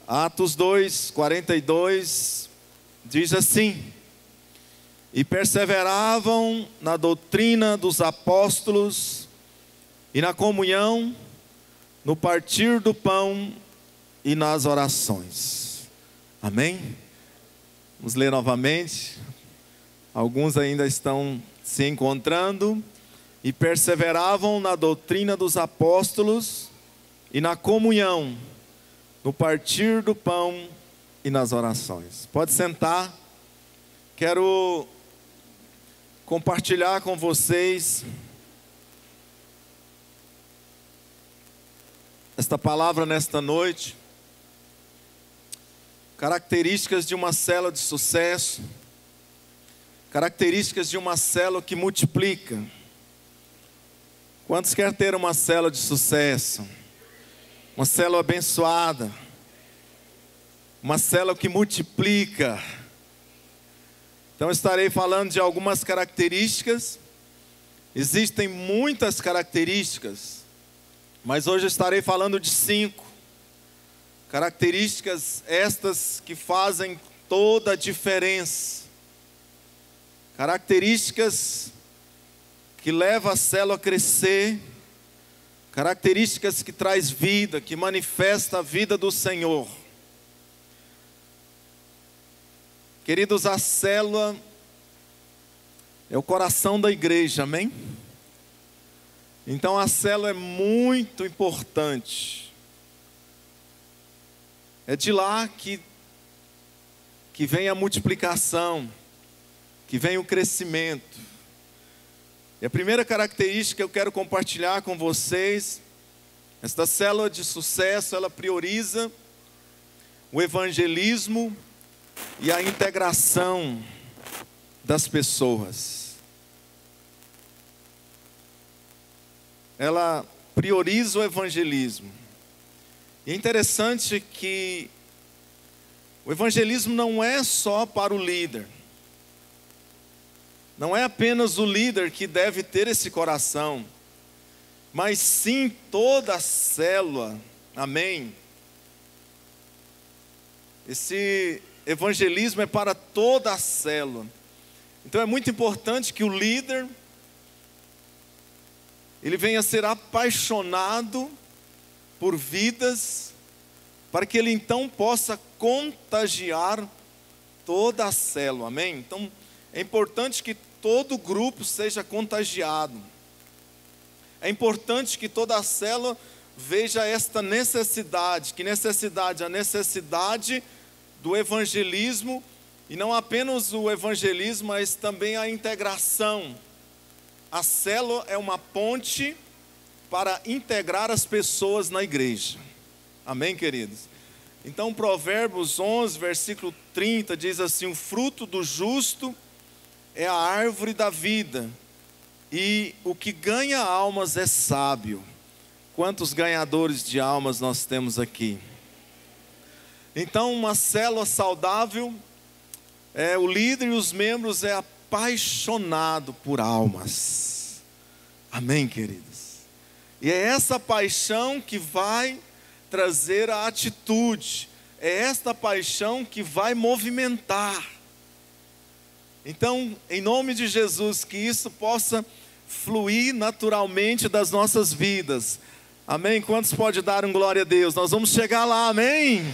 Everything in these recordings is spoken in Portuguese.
Atos 2, 42, diz assim: e perseveravam na doutrina dos apóstolos e na comunhão, no partir do pão e nas orações. Amém? Vamos ler novamente. Alguns ainda estão se encontrando. E perseveravam na doutrina dos apóstolos e na comunhão, no partir do pão e nas orações. Pode sentar. Quero compartilhar com vocês esta palavra nesta noite. Características de uma célula de sucesso. Características de uma célula que multiplica. Quantos querem ter uma célula de sucesso? Uma célula abençoada. Uma célula que multiplica. Então estarei falando de algumas características. Existem muitas características, mas hoje estarei falando de 5. Características estas que fazem toda a diferença. Características que levam a célula a crescer. Características que traz vida, que manifesta a vida do Senhor. Queridos, a célula é o coração da igreja, amém? Então a célula é muito importante. É de lá que vem a multiplicação, que vem o crescimento. E a primeira característica que eu quero compartilhar com vocês, esta célula de sucesso, ela prioriza o evangelismo e a integração das pessoas. Ela prioriza o evangelismo. E é interessante que o evangelismo não é só para o líder. Não é apenas o líder que deve ter esse coração, mas sim toda a célula, amém? Esse evangelismo é para toda a célula. Então é muito importante que o líder, ele venha a ser apaixonado por vidas, para que ele então possa contagiar toda a célula, amém? Então é importante que todo grupo seja contagiado. É importante que toda a célula veja esta necessidade. Que necessidade? A necessidade do evangelismo. E não apenas o evangelismo, mas também a integração. A célula é uma ponte para integrar as pessoas na igreja. Amém, queridos? Então Provérbios 11, versículo 30 diz assim: o fruto do justo é a árvore da vida, e o que ganha almas é sábio. Quantos ganhadores de almas nós temos aqui? Então uma célula saudável, o líder e os membros é apaixonado por almas. Amém, queridos? E é essa paixão que vai trazer a atitude. É esta paixão que vai movimentar. Então, em nome de Jesus, que isso possa fluir naturalmente das nossas vidas. Amém? Quantos pode dar um glória a Deus? Nós vamos chegar lá, amém?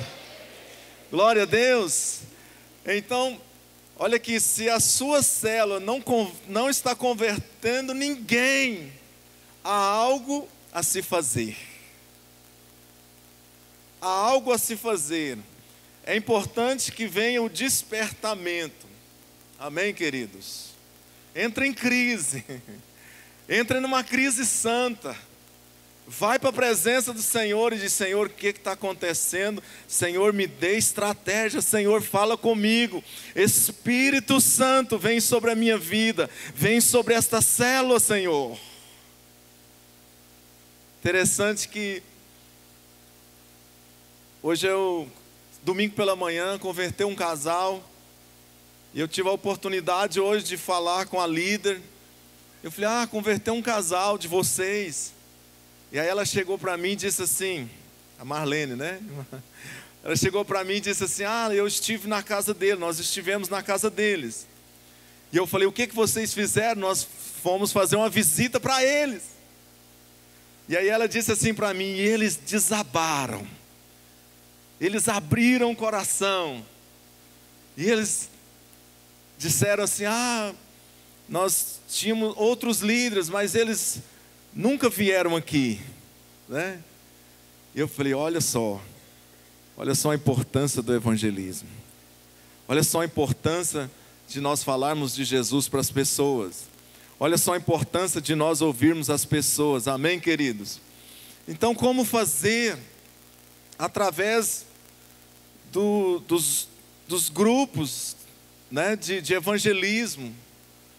Glória a Deus. Então, olha aqui, se a sua célula não está convertendo ninguém, há algo a se fazer. Há algo a se fazer. É importante que venha o despertamento. Amém, queridos? Entra em crise. Entra numa crise santa. Vai para a presença do Senhor e diz: Senhor, o que está acontecendo? Senhor, me dê estratégia. Senhor, fala comigo. Espírito Santo, vem sobre a minha vida. Vem sobre esta célula, Senhor. Interessante que hoje domingo pela manhã, convertei um casal. E eu tive a oportunidade hoje de falar com a líder. Eu falei: converteu um casal de vocês. E aí ela chegou para mim e disse assim: a Marlene, né? Ela chegou para mim e disse assim: eu estive na casa dele, nós estivemos na casa deles. E eu falei: o que vocês fizeram? Nós fomos fazer uma visita para eles. E aí ela disse assim para mim: e eles desabaram, eles abriram o coração, e eles disseram assim: nós tínhamos outros líderes, mas eles nunca vieram aqui, né? E eu falei: olha só a importância do evangelismo, olha só a importância de nós falarmos de Jesus para as pessoas, olha só a importância de nós ouvirmos as pessoas, amém, queridos? Então, como fazer? Através dos grupos, né, de evangelismo,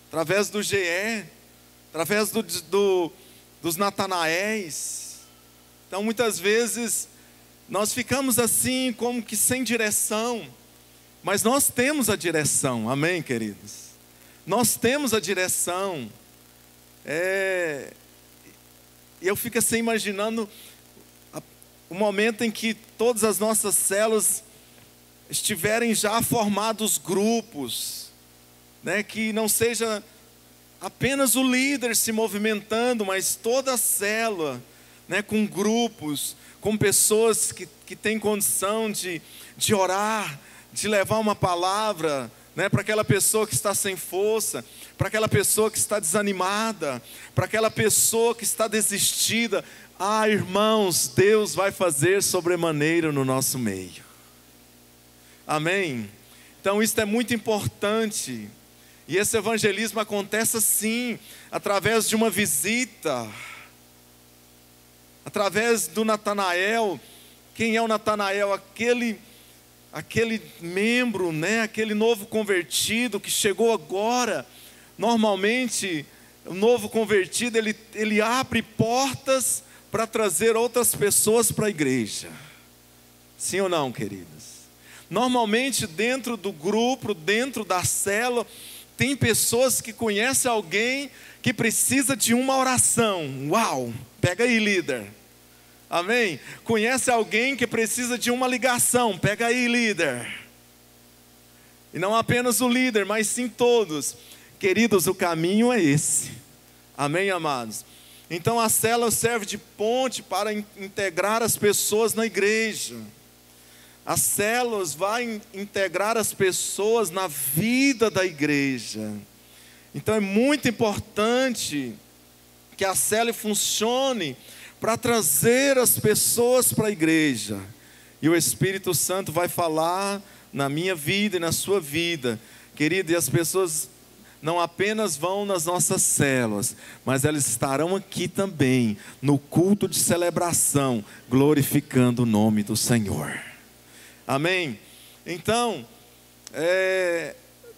através do GE, através dos Natanaéis. Então, muitas vezes, nós ficamos assim, como que sem direção, mas nós temos a direção, amém, queridos? Nós temos a direção. Eu fico assim imaginando o momento em que todas as nossas células estiverem já formados grupos, né, que não seja apenas o líder se movimentando, mas toda a célula, né, com grupos, com pessoas que têm condição de orar, de levar uma palavra, né, para aquela pessoa que está sem força, para aquela pessoa que está desanimada, para aquela pessoa que está desistida. Irmãos, Deus vai fazer sobremaneira no nosso meio, amém? Então isso é muito importante, e esse evangelismo acontece assim, através de uma visita, através do Natanael. Quem é o Natanael? Aquele membro, né? Aquele novo convertido que chegou agora. Normalmente, o novo convertido, ele abre portas para trazer outras pessoas para a igreja. Sim ou não, queridos? Normalmente, dentro do grupo, dentro da célula, tem pessoas que conhecem alguém que precisa de uma oração. Uau! Pega aí, líder. Amém? Conhece alguém que precisa de uma ligação. Pega aí, líder. E não apenas o líder, mas sim todos. Queridos, o caminho é esse. Amém, amados? Então a célula serve de ponte para integrar as pessoas na igreja. As células vão integrar as pessoas na vida da igreja. Então é muito importante que a célula funcione para trazer as pessoas para a igreja. E o Espírito Santo vai falar na minha vida e na sua vida, querido. E as pessoas não apenas vão nas nossas células, mas elas estarão aqui também, no culto de celebração, glorificando o nome do Senhor. Amém? Então,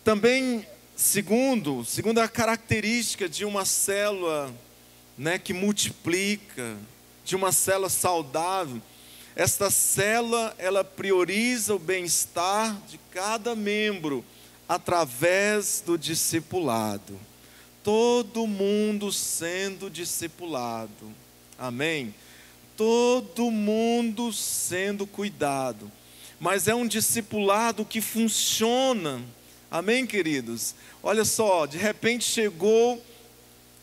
também, segunda característica de uma célula, né, que multiplica, de uma célula saudável, esta célula, ela prioriza o bem-estar de cada membro, através do discipulado. Todo mundo sendo discipulado, amém? Todo mundo sendo cuidado, mas é um discipulado que funciona, amém, queridos? Olha só, de repente chegou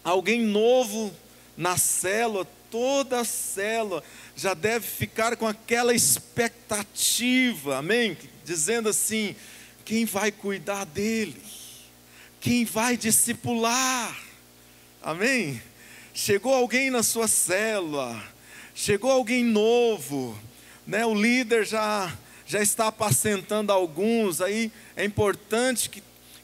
alguém novo na célula, toda a célula já deve ficar com aquela expectativa, amém? Dizendo assim: quem vai cuidar dele? Quem vai discipular? Amém? Chegou alguém na sua célula, chegou alguém novo, né? O líder já está apacentando alguns. Aí é importante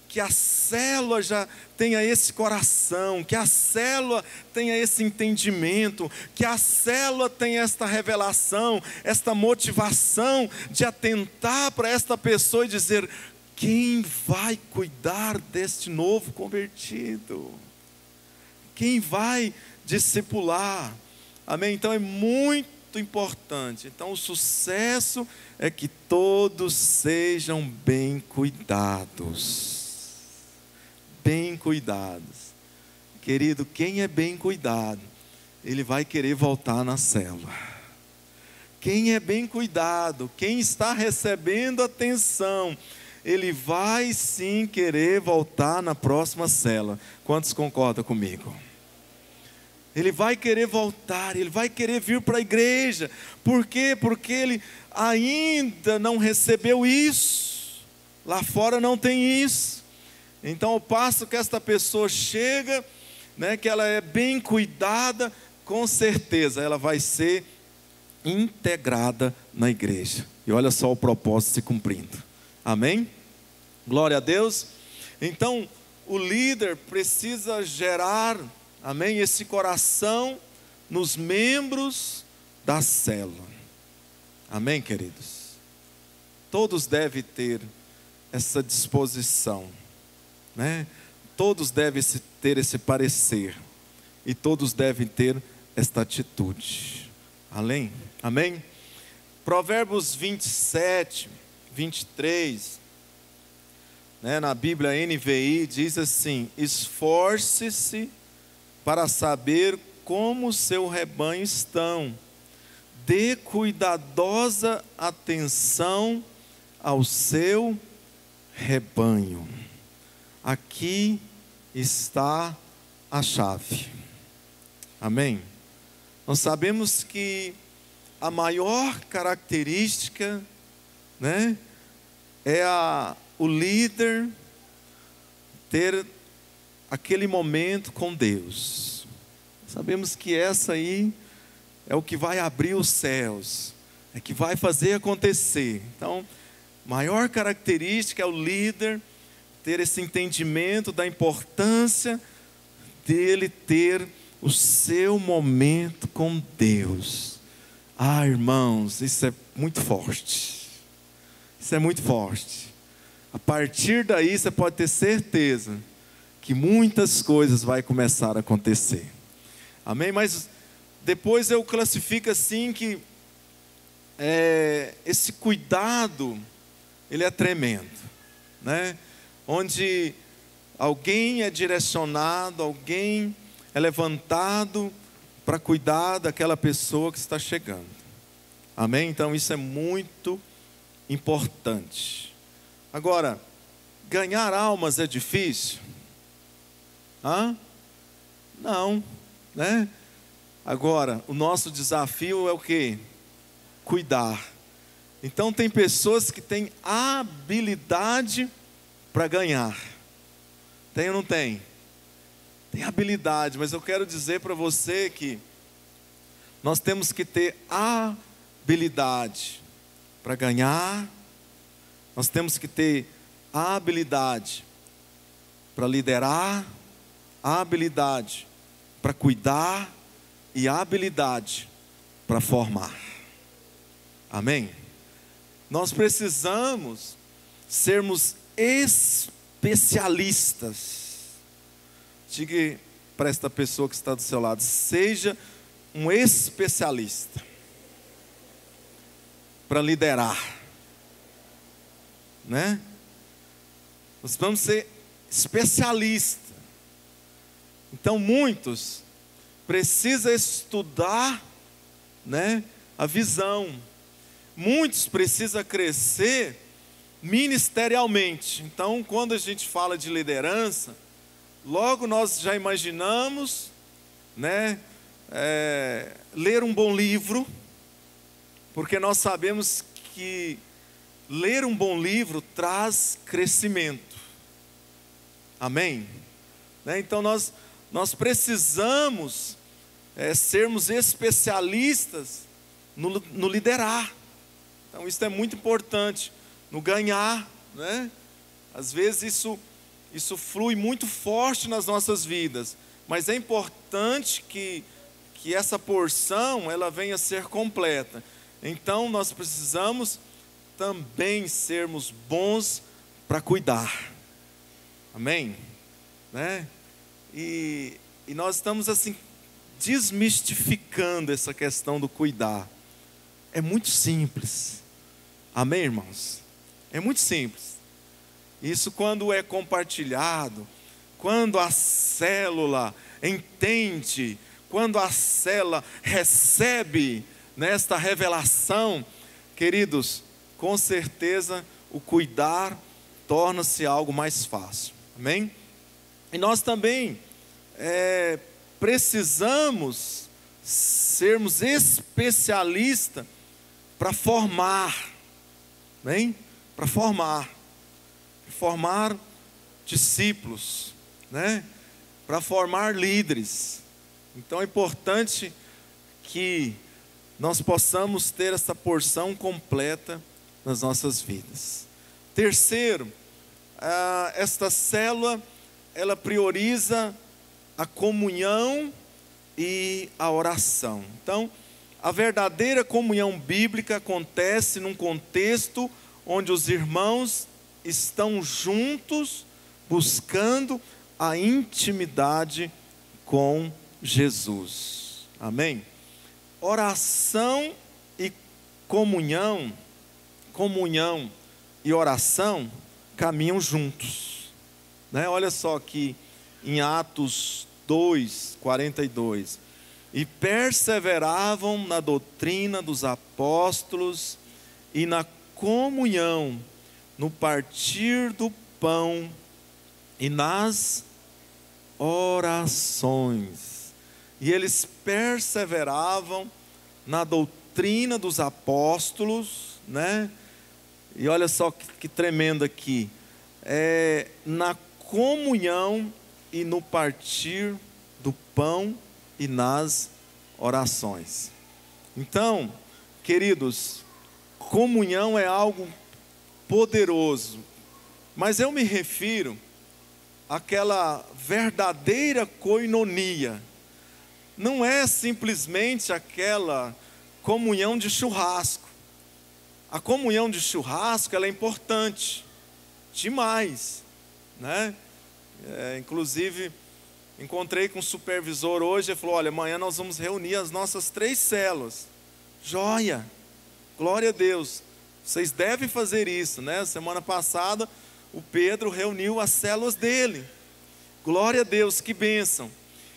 que a célula já tenha esse coração, que a célula tenha esse entendimento, que a célula tenha esta revelação, esta motivação de atentar para esta pessoa e dizer: quem vai cuidar deste novo convertido? Quem vai discipular? Amém? Então é muito importante. Então o sucesso é que todos sejam bem cuidados. Bem cuidados. Querido, quem é bem cuidado, ele vai querer voltar na célula. quem é bem cuidado, quem está recebendo atenção, ele vai sim querer voltar na próxima célula. Quantos concordam comigo? Ele vai querer voltar, ele vai querer vir para a igreja. Por quê? Porque ele ainda não recebeu isso. Lá fora não tem isso. Então, ao passo que esta pessoa chega, né, que ela é bem cuidada, com certeza ela vai ser integrada na igreja. E olha só o propósito se cumprindo. Amém? Glória a Deus. Então, o líder precisa gerar, amém, esse coração nos membros da célula. Amém, queridos? Todos devem ter essa disposição, né? Todos devem ter esse parecer. E todos devem ter esta atitude. Amém? Amém? Provérbios 27, 23, né, na Bíblia NVI, diz assim: esforce-se para saber como o seu rebanho estão. Dê cuidadosa atenção ao seu rebanho. Aqui está a chave. Amém? Nós sabemos que a maior característica, né, é o líder ter aquele momento com Deus. Sabemos que essa aí é o que vai abrir os céus, é que vai fazer acontecer. Então, maior característica é o líder ter esse entendimento da importância dele ter o seu momento com Deus. Ah, irmãos, isso é muito forte. Isso é muito forte. A partir daí você pode ter certeza que muitas coisas vão começar a acontecer. Amém? Mas depois eu classifico assim que esse cuidado, ele é tremendo, né? Onde alguém é direcionado, alguém é levantado para cuidar daquela pessoa que está chegando. Amém? Então isso é muito importante. Agora, ganhar almas é difícil? Não, né? Agora, o nosso desafio é o quê? Cuidar. Então tem pessoas que têm habilidade para ganhar. Tem ou não tem? Tem habilidade, mas eu quero dizer para você que nós temos que ter habilidade para ganhar. Nós temos que ter habilidade para liderar, habilidade para cuidar e habilidade para formar. Amém? Nós precisamos sermos especialistas. Diga para esta pessoa que está do seu lado: seja um especialista para liderar, né? Nós vamos ser especialistas. Então muitos precisam estudar, né, a visão. Muitos precisam crescer ministerialmente. Então, quando a gente fala de liderança, logo nós já imaginamos, né, ler um bom livro, porque nós sabemos que ler um bom livro traz crescimento. Amém? Né? Então nós precisamos sermos especialistas no liderar. Então isso é muito importante, no ganhar, né? Às vezes isso flui muito forte nas nossas vidas, mas é importante que essa porção ela venha a ser completa. Então nós precisamos também sermos bons para cuidar. Amém? Né? E nós estamos assim desmistificando essa questão do cuidar. É muito simples. Amém, irmãos? É muito simples. Isso quando é compartilhado, quando a célula entende, quando a célula recebe, nesta revelação, queridos, com certeza o cuidar torna-se algo mais fácil, amém? E nós também precisamos sermos especialistas para formar, amém? Para formar discípulos, né? Para formar líderes. Então é importante que nós possamos ter essa porção completa nas nossas vidas. Terceiro, esta célula, ela prioriza a comunhão e a oração. Então, a verdadeira comunhão bíblica acontece num contexto onde os irmãos estão juntos, buscando a intimidade com Jesus. Amém? Oração e comunhão e oração caminham juntos, né? Olha só aqui em Atos 2:42. E perseveravam na doutrina dos apóstolos e na comunhão, no partir do pão e nas orações. E eles perseveravam na doutrina dos apóstolos, né? E olha só que tremendo aqui, na comunhão e no partir do pão e nas orações. Então, queridos, comunhão é algo poderoso, mas eu me refiro àquela verdadeira koinonia. Não é simplesmente aquela comunhão de churrasco. A comunhão de churrasco, ela é importante demais, né? Inclusive, encontrei com o supervisor hoje, ele falou: olha, amanhã nós vamos reunir as nossas 3 células. Joia! Glória a Deus! Vocês devem fazer isso, né? Semana passada, o Pedro reuniu as células dele. Glória a Deus, que bênção!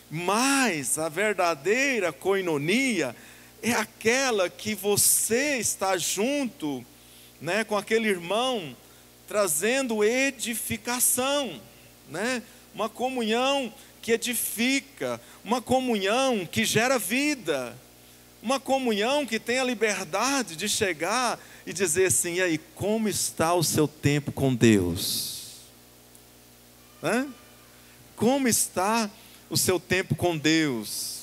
Mas a verdadeira koinonia é aquela que você está junto, né, com aquele irmão, trazendo edificação, né? Uma comunhão que edifica, uma comunhão que gera vida, uma comunhão que tem a liberdade de chegar e dizer assim: e aí, como está o seu tempo com Deus? Como está o seu tempo com Deus?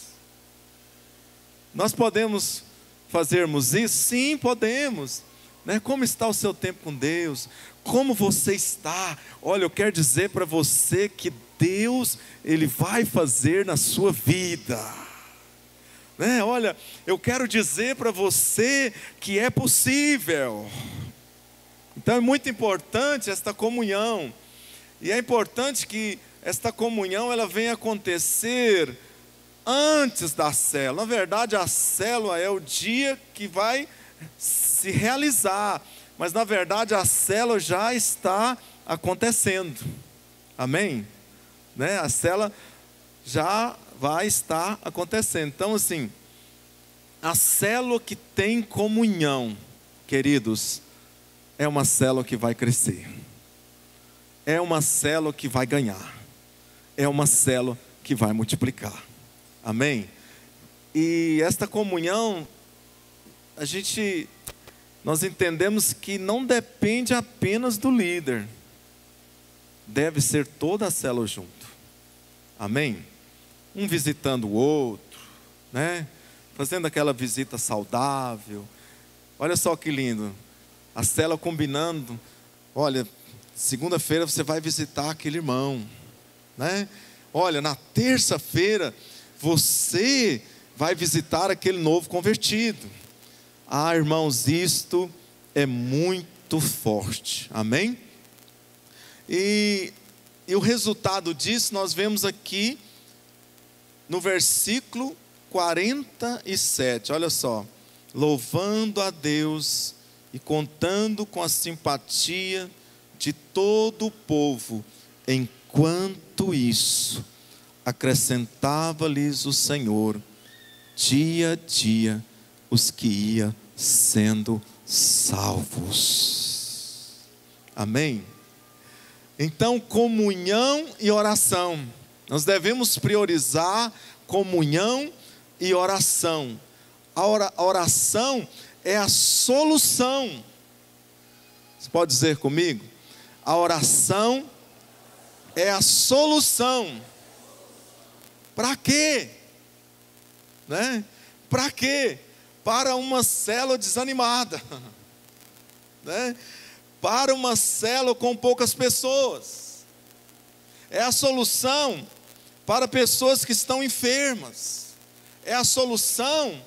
Nós podemos fazermos isso? Sim, podemos, né? Como está o seu tempo com Deus? Como você está? Olha, eu quero dizer para você que Deus, Ele vai fazer na sua vida, né? Olha, eu quero dizer para você que é possível. Então é muito importante esta comunhão, e é importante que esta comunhão ela venha acontecer antes da célula. Na verdade, a célula é o dia que vai se realizar, mas na verdade a célula já está acontecendo. Amém? Né? A célula já vai estar acontecendo. Então assim, a célula que tem comunhão, queridos, é uma célula que vai crescer, é uma célula que vai ganhar, é uma célula que vai multiplicar. Amém? E esta comunhão, nós entendemos que não depende apenas do líder, deve ser toda a célula junto. Amém? Um visitando o outro, né? Fazendo aquela visita saudável. Olha só que lindo, a célula combinando: olha, segunda-feira você vai visitar aquele irmão, né? Olha, na terça-feira você vai visitar aquele novo convertido. Ah, irmãos, isto é muito forte. Amém? E o resultado disso nós vemos aqui no versículo 47. Olha só: louvando a Deus e contando com a simpatia de todo o povo, enquanto isso acrescentava-lhes o Senhor dia a dia os que iam sendo salvos. Amém? Então, comunhão e oração. Nós devemos priorizar comunhão e oração. A oração é a solução. Você pode dizer comigo? A oração é a solução. Para quê? Né? Para quê? Para uma célula desanimada, né? Para uma célula com poucas pessoas. É a solução para pessoas que estão enfermas. É a solução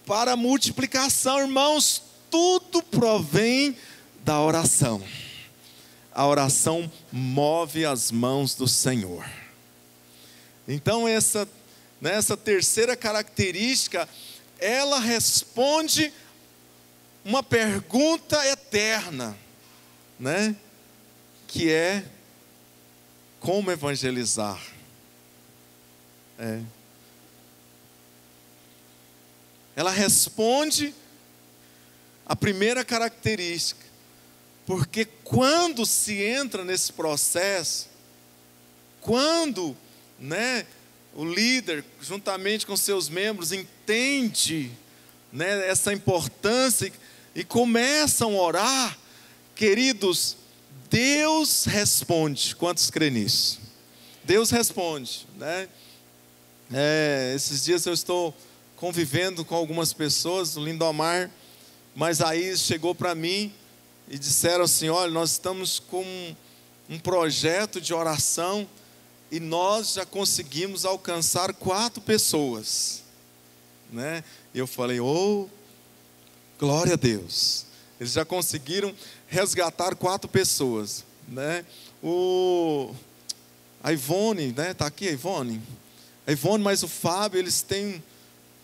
para a multiplicação. Irmãos, tudo provém da oração. A oração move as mãos do Senhor. Então essa terceira característica, ela responde uma pergunta eterna, né? Que é: como evangelizar? Ela responde a primeira característica, porque quando se entra nesse processo, quando, né, o líder, juntamente com seus membros, entende, né, essa importância e começam a orar, queridos, Deus responde. Quantos creem nisso? Deus responde, né? Esses dias eu estou convivendo com algumas pessoas no Lindomar, mas aí chegou para mim e disseram assim: olha, nós estamos com um projeto de oração e nós já conseguimos alcançar 4 pessoas, né? E eu falei: oh, glória a Deus. Eles já conseguiram resgatar 4 pessoas, né? A Ivone, né? Está aqui a Ivone? A Ivone, mas o Fábio, eles têm,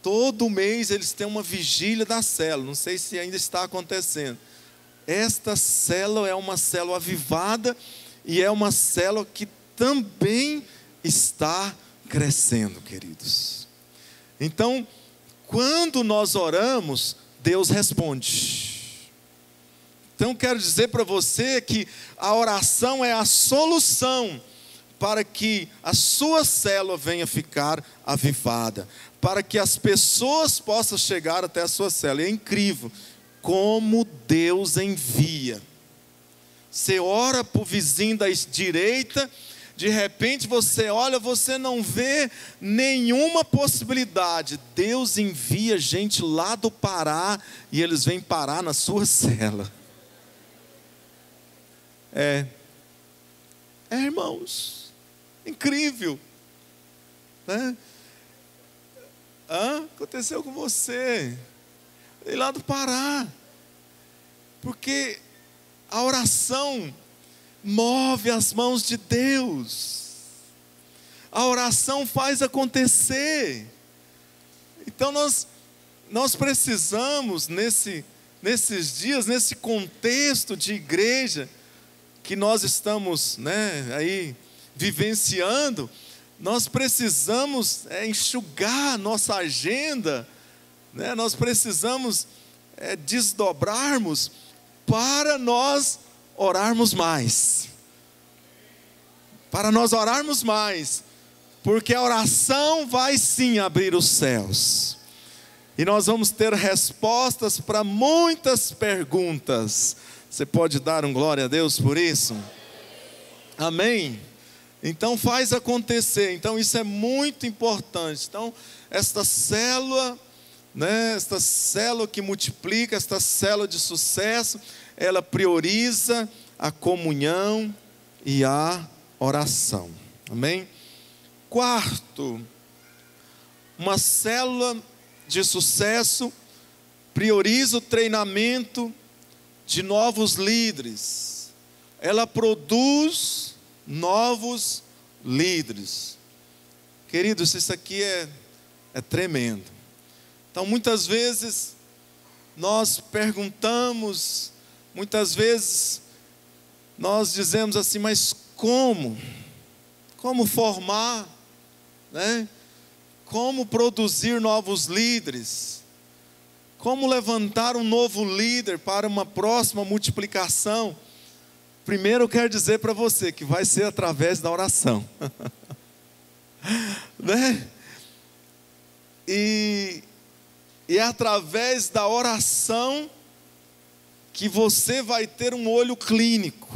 todo mês eles têm uma vigília da célula. Não sei se ainda está acontecendo. Esta célula é uma célula avivada e é uma célula que também está crescendo, queridos. Então, quando nós oramos, Deus responde. Então, quero dizer para você que a oração é a solução para que a sua célula venha ficar avivada, para que as pessoas possam chegar até a sua célula. É incrível como Deus envia. Você ora para o vizinho da direita, de repente você olha, você não vê nenhuma possibilidade. Deus envia gente lá do Pará e eles vêm parar na sua cela. Irmãos, incrível, né? Aconteceu com você, e lá do Pará, porque a oração move as mãos de Deus, a oração faz acontecer. Então nós precisamos nesses dias, nesse contexto de igreja que nós estamos, né, aí vivenciando, nós precisamos enxugar nossa agenda, né? Nós precisamos desdobrarmos para nós orarmos mais, porque a oração vai sim abrir os céus, e nós vamos ter respostas para muitas perguntas. Você pode dar um glória a Deus por isso? Amém? Então faz acontecer. Então isso é muito importante. Então esta célula, né, esta célula que multiplica, esta célula de sucesso, ela prioriza a comunhão e a oração. Amém? Quarto, uma célula de sucesso prioriza o treinamento de novos líderes. Ela produz novos líderes. Queridos, isso aqui é tremendo. Então muitas vezes nós perguntamos, muitas vezes nós dizemos assim: mas como formar, né? Como produzir novos líderes? Como levantar um novo líder para uma próxima multiplicação? Primeiro eu quero dizer para você que vai ser através da oração. Né? E é através da oração que você vai ter um olho clínico.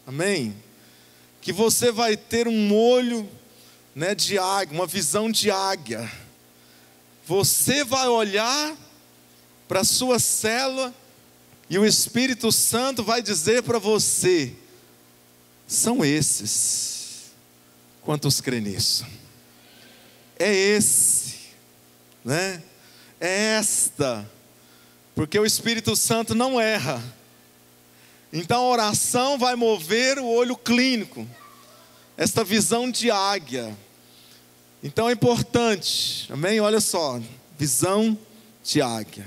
Amém? Que você vai ter um olho, né, de águia, uma visão de águia. Você vai olhar para a sua célula e o Espírito Santo vai dizer para você: são esses. Quantos creem nisso? É esse, né? É esta, porque o Espírito Santo não erra. Então a oração vai mover o olho clínico, esta visão de águia. Então é importante, amém? Olha só, visão de águia,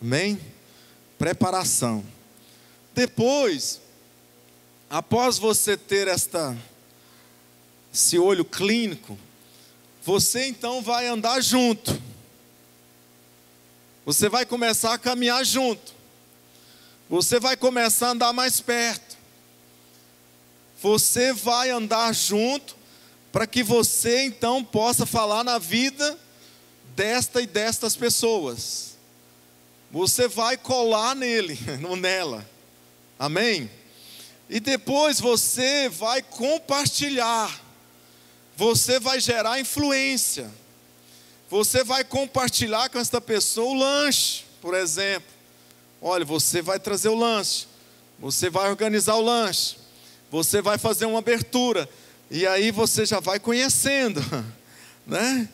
amém? Preparação. Depois, após você ter esse olho clínico, você então vai andar junto. Você vai começar a caminhar junto. Você vai começar a andar mais perto. Você vai andar junto para que você então possa falar na vida desta e destas pessoas. Você vai colar nele, ou nela. Amém? E depois você vai compartilhar. Você vai gerar influência. Você vai compartilhar com esta pessoa o lanche, por exemplo. Olha, você vai trazer o lanche. Você vai organizar o lanche. Você vai fazer uma abertura. E aí você já vai conhecendo, né?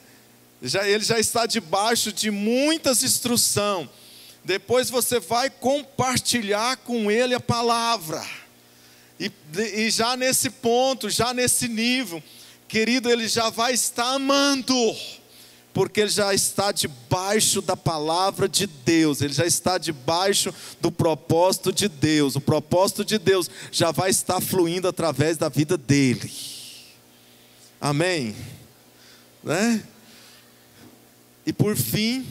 Ele já está debaixo de muitas instruções. Depois você vai compartilhar com ele a palavra. E já nesse ponto, já nesse nível, querido, ele já vai estar amando. Porque ele já está debaixo da palavra de Deus. Ele já está debaixo do propósito de Deus. O propósito de Deus já vai estar fluindo através da vida dele. Amém? Né? E por fim,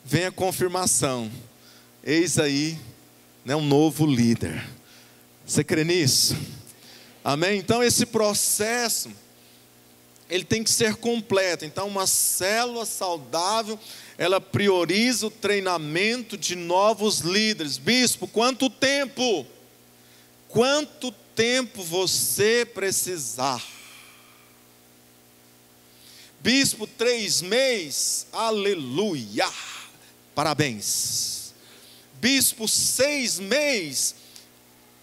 vem a confirmação. Eis aí, né, um novo líder. Você crê nisso? Amém? Então esse processo, ele tem que ser completo. Então uma célula saudável, ela prioriza o treinamento de novos líderes. Bispo, quanto tempo? Quanto tempo você precisar? Bispo, 3 meses? Aleluia! Parabéns. Bispo, 6 meses?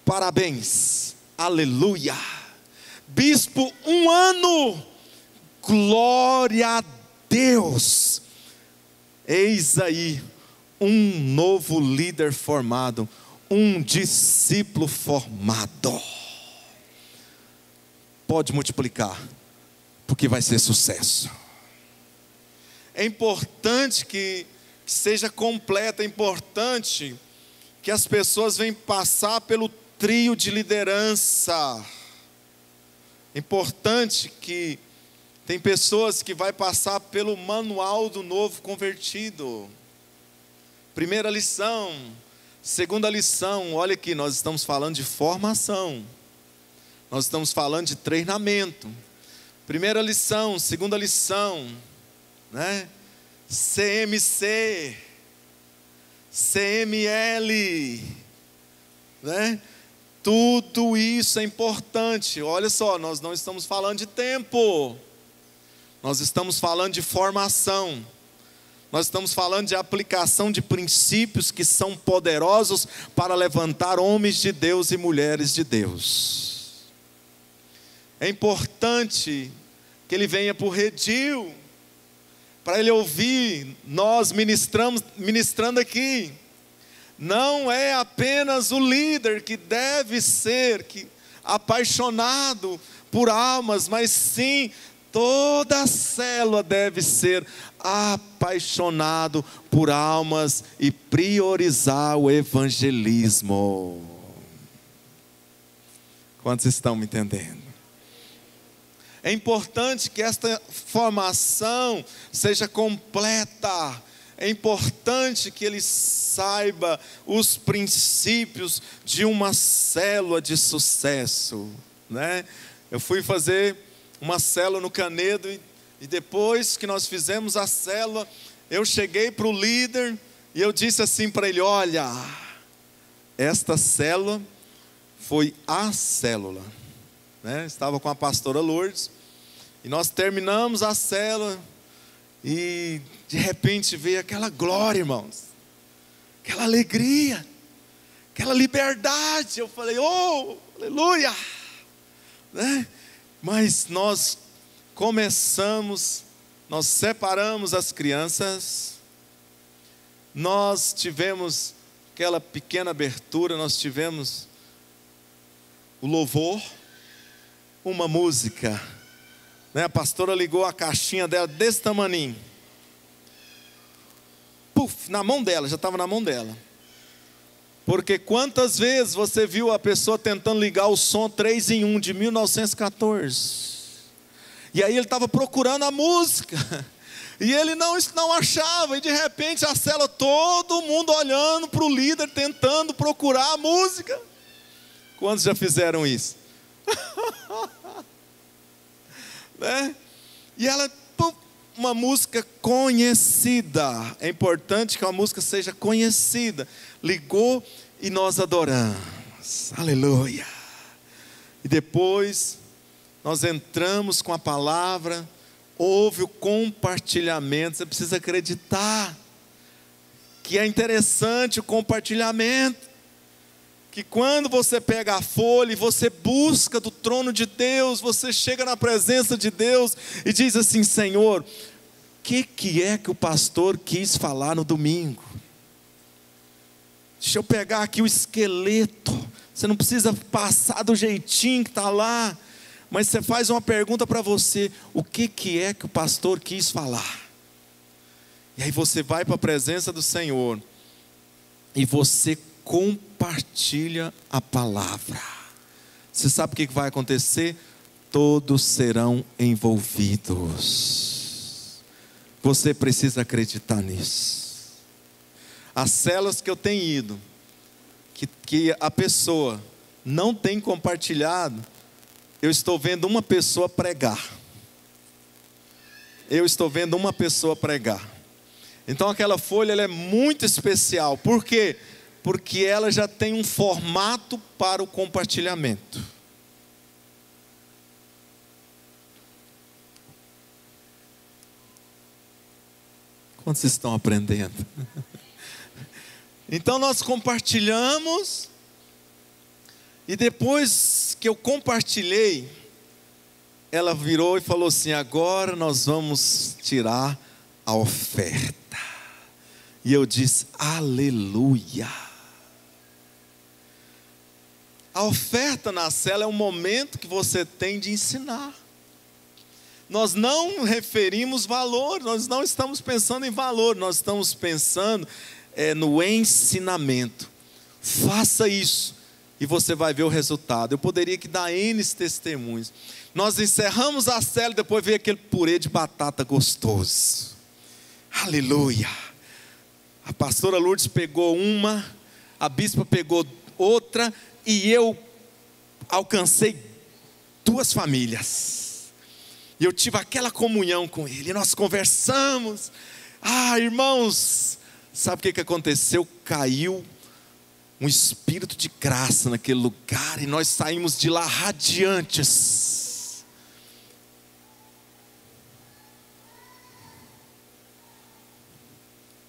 Parabéns, aleluia. Bispo, 1 ano? Glória a Deus. Eis aí um novo líder formado, um discípulo formado. Pode multiplicar, porque vai ser sucesso. É importante que seja completo, é importante que as pessoas venham passar pelo trio de liderança. É importante que tem pessoas que vai passar pelo manual do novo convertido. Primeira lição, segunda lição, olha aqui, nós estamos falando de formação. Nós estamos falando de treinamento. Primeira lição, segunda lição, né? CMC, CML, né? Tudo isso é importante. Olha só, nós não estamos falando de tempo. Nós estamos falando de formação. Nós estamos falando de aplicação de princípios que são poderosos para levantar homens de Deus e mulheres de Deus. É importante que ele venha para o redil, para ele ouvir nós ministrando aqui. Não é apenas o líder que deve ser apaixonado por almas, mas sim, toda a célula deve ser apaixonado por almas e priorizar o evangelismo. Quantos estão me entendendo? É importante que esta formação seja completa. é importante que ele saiba os princípios de uma célula de sucesso, né? Eu fui fazer uma célula no Canedo e depois que nós fizemos a célula, eu cheguei para o líder e eu disse assim para ele: olha, esta célula foi a célula, né? Estava com a pastora Lourdes e nós terminamos a célula e de repente veio aquela glória, irmãos, aquela alegria, aquela liberdade. Eu falei: oh, aleluia, né? Mas nós começamos, nós separamos as crianças, nós tivemos aquela pequena abertura, nós tivemos o louvor, uma música, né? A pastora ligou a caixinha dela desse tamaninho, puf, na mão dela, já estava na mão dela. Porque quantas vezes você viu a pessoa tentando ligar o som 3 em 1 de 1914? E aí ele estava procurando a música, e ele não achava, e de repente a célula, todo mundo olhando para o líder, tentando procurar a música. Quantos já fizeram isso? Né? E ela, uma música conhecida, é importante que a música seja conhecida. Ligou e nós adoramos, aleluia. E depois nós entramos com a palavra, houve o compartilhamento. Você precisa acreditar que é interessante o compartilhamento, que quando você pega a folha e você busca do trono de Deus, você chega na presença de Deus e diz assim: Senhor, o que é que o pastor quis falar no domingo? Deixa eu pegar aqui o esqueleto. Você não precisa passar do jeitinho que está lá, mas você faz uma pergunta para você: o que é que o pastor quis falar? E aí você vai para a presença do Senhor e você compartilha a palavra. Você sabe o que vai acontecer? Todos serão envolvidos. Você precisa acreditar nisso. As células que eu tenho ido, que a pessoa não tem compartilhado, eu estou vendo uma pessoa pregar. Eu estou vendo uma pessoa pregar. Então aquela folha, ela é muito especial. Por quê? Porque ela já tem um formato para o compartilhamento. Quantos estão aprendendo? Então nós compartilhamos, e depois que eu compartilhei, ela virou e falou assim: agora nós vamos tirar a oferta. E eu disse: aleluia. A oferta na célula é um momento que você tem de ensinar. Nós não referimos valor, nós não estamos pensando em valor, nós estamos pensando no ensinamento. Faça isso e você vai ver o resultado. Eu poderia aqui dar N testemunhos. Nós encerramos a célula e depois veio aquele purê de batata gostoso. Aleluia. A pastora Lourdes pegou uma, a bispa pegou outra, e eu alcancei 2 famílias. E eu tive aquela comunhão com ele, e nós conversamos. Irmãos, sabe o que aconteceu? Caiu um espírito de graça naquele lugar, e nós saímos de lá radiantes.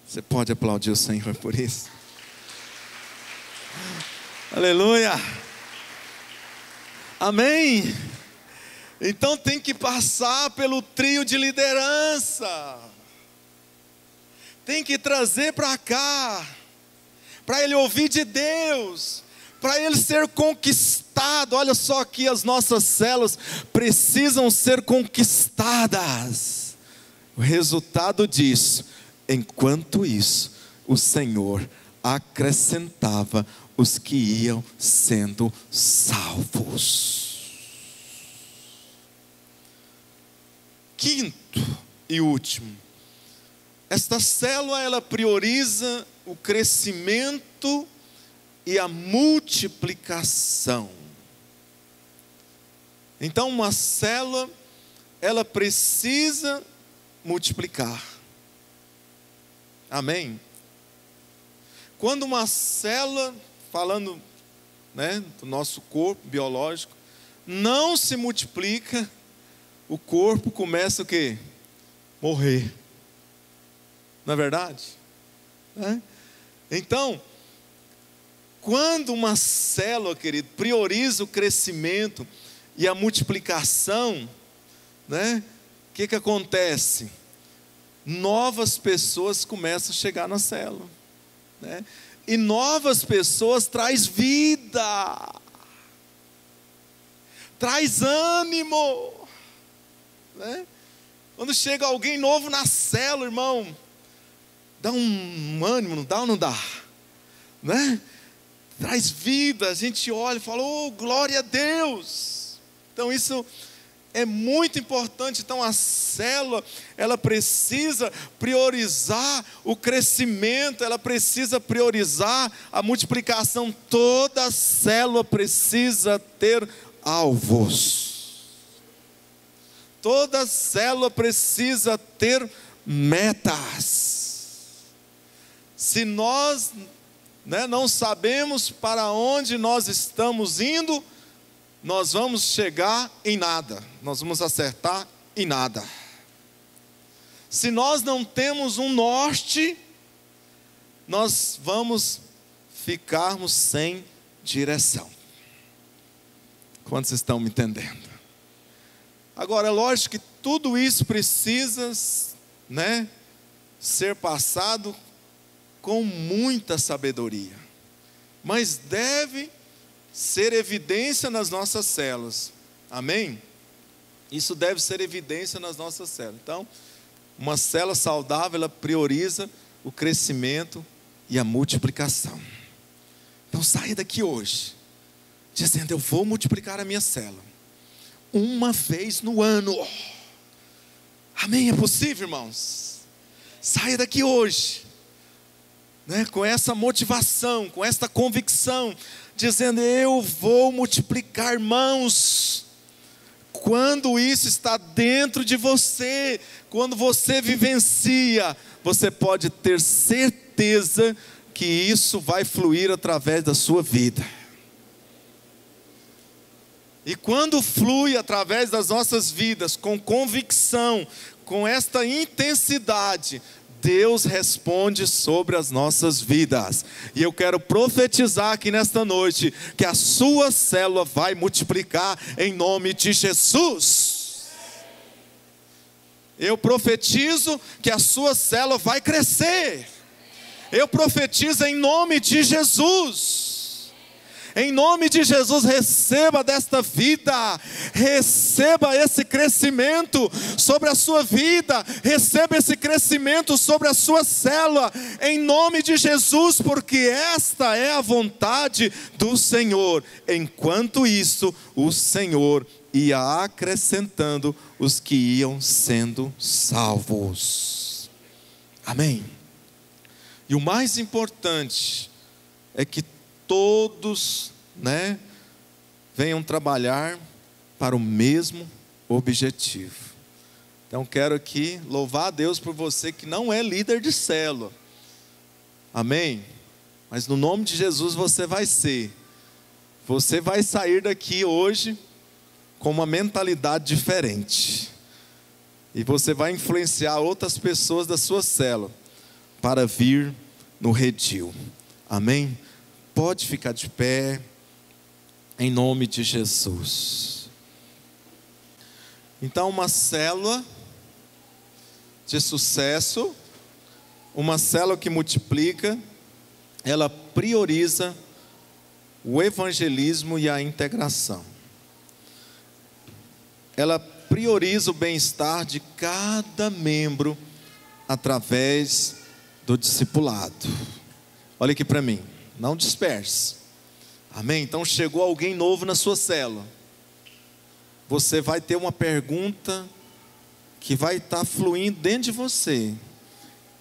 Você pode aplaudir o Senhor por isso? Aleluia. Amém. Então tem que passar pelo trio de liderança. Tem que trazer para cá, para ele ouvir de Deus, para ele ser conquistado. Olha só aqui, as nossas células precisam ser conquistadas. O resultado disso: enquanto isso, o Senhor acrescentava os que iam sendo salvos. Quinto e último, Esta célula, ela prioriza o crescimento e a multiplicação. Então, uma célula, ela precisa multiplicar. Amém? Quando uma célula, falando, do nosso corpo biológico, não se multiplica, o corpo começa o quê? Morrer. Não é verdade? Então, quando uma célula, querido, prioriza o crescimento e a multiplicação, o que acontece? Novas pessoas começam a chegar na célula, e novas pessoas traz vida, traz ânimo, Quando chega alguém novo na célula, irmão, dá um ânimo, não dá ou não dá? Traz vida, a gente olha e fala, oh, glória a Deus. Então isso é muito importante. Então a célula, ela precisa priorizar o crescimento, ela precisa priorizar a multiplicação. Toda célula precisa ter alvos. Toda célula precisa ter metas. Se nós não sabemos para onde nós estamos indo, nós vamos chegar em nada, nós vamos acertar em nada. Se nós não temos um norte, nós vamos ficarmos sem direção. Quantos estão me entendendo? Agora, é lógico que tudo isso precisa, ser passado com muita sabedoria, mas deve ser evidência nas nossas células, amém? Isso deve ser evidência nas nossas células. Então, uma célula saudável, ela prioriza o crescimento e a multiplicação. Então, saia daqui hoje, dizendo, eu vou multiplicar a minha célula, uma vez no ano, amém? É possível, irmãos? Saia daqui hoje, com essa motivação, com esta convicção, dizendo, eu vou multiplicar, irmãos. Quando isso está dentro de você, quando você vivencia, você pode ter certeza que isso vai fluir através da sua vida. E quando flui através das nossas vidas, com convicção, com esta intensidade, Deus responde sobre as nossas vidas. E eu quero profetizar aqui nesta noite, que a sua célula vai multiplicar em nome de Jesus. Eu profetizo que a sua célula vai crescer. Eu profetizo em nome de Jesus. Em nome de Jesus, receba desta vida, receba esse crescimento sobre a sua vida, receba esse crescimento sobre a sua célula, em nome de Jesus, porque esta é a vontade do Senhor. Enquanto isso, o Senhor ia acrescentando os que iam sendo salvos. Amém. E o mais importante é que todos, venham trabalhar para o mesmo objetivo. Então quero aqui louvar a Deus por você que não é líder de célula, amém? Mas no nome de Jesus você vai ser. Você vai sair daqui hoje com uma mentalidade diferente, e você vai influenciar outras pessoas da sua célula para vir no redil, amém? Pode ficar de pé, em nome de Jesus. Então, uma célula de sucesso, uma célula que multiplica, ela prioriza o evangelismo e a integração. Ela prioriza o bem-estar de cada membro através do discipulado. Olha aqui para mim. Não disperse, amém? Então chegou alguém novo na sua célula, você vai ter uma pergunta que vai estar fluindo dentro de você,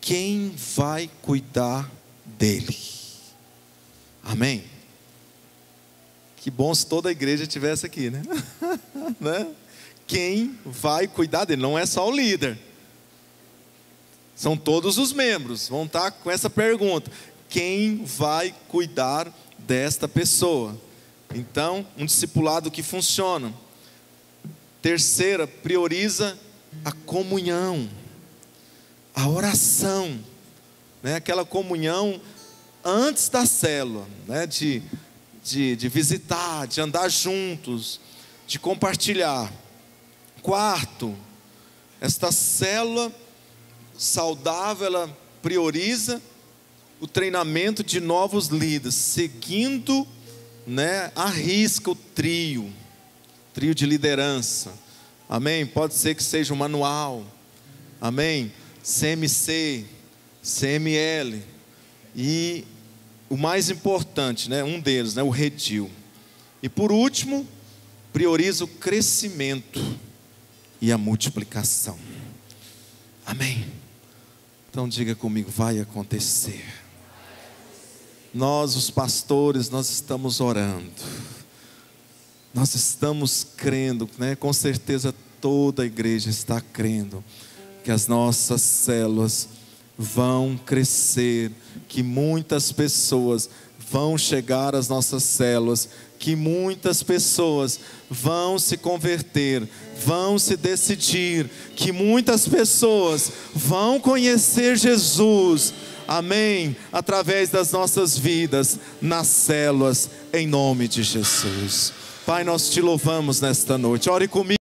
quem vai cuidar dele? Amém? Que bom se toda a igreja estivesse aqui, né? Né? Quem vai cuidar dele? Não é só o líder. São todos os membros. Vão estar com essa pergunta: quem vai cuidar desta pessoa? Então, um discipulado que funciona. Terceira, prioriza a comunhão, a oração, né? Aquela comunhão antes da célula, né? De visitar, de andar juntos, de compartilhar. Quarto, esta célula saudável, ela prioriza o treinamento de novos líderes, seguindo, né, à risca o trio de liderança. Amém? Pode ser que seja um manual. Amém? CMC, CML e o mais importante, né, um deles, né, o redil. E por último, prioriza o crescimento e a multiplicação. Amém? Então diga comigo, vai acontecer. Nós, os pastores, nós estamos orando. Nós estamos crendo, né? Com certeza toda a igreja está crendo que as nossas células vão crescer, que muitas pessoas vão chegar às nossas células, que muitas pessoas vão se converter, vão se decidir, que muitas pessoas vão conhecer Jesus, amém, através das nossas vidas, nas células, em nome de Jesus. Pai, nós te louvamos nesta noite. Ore comigo.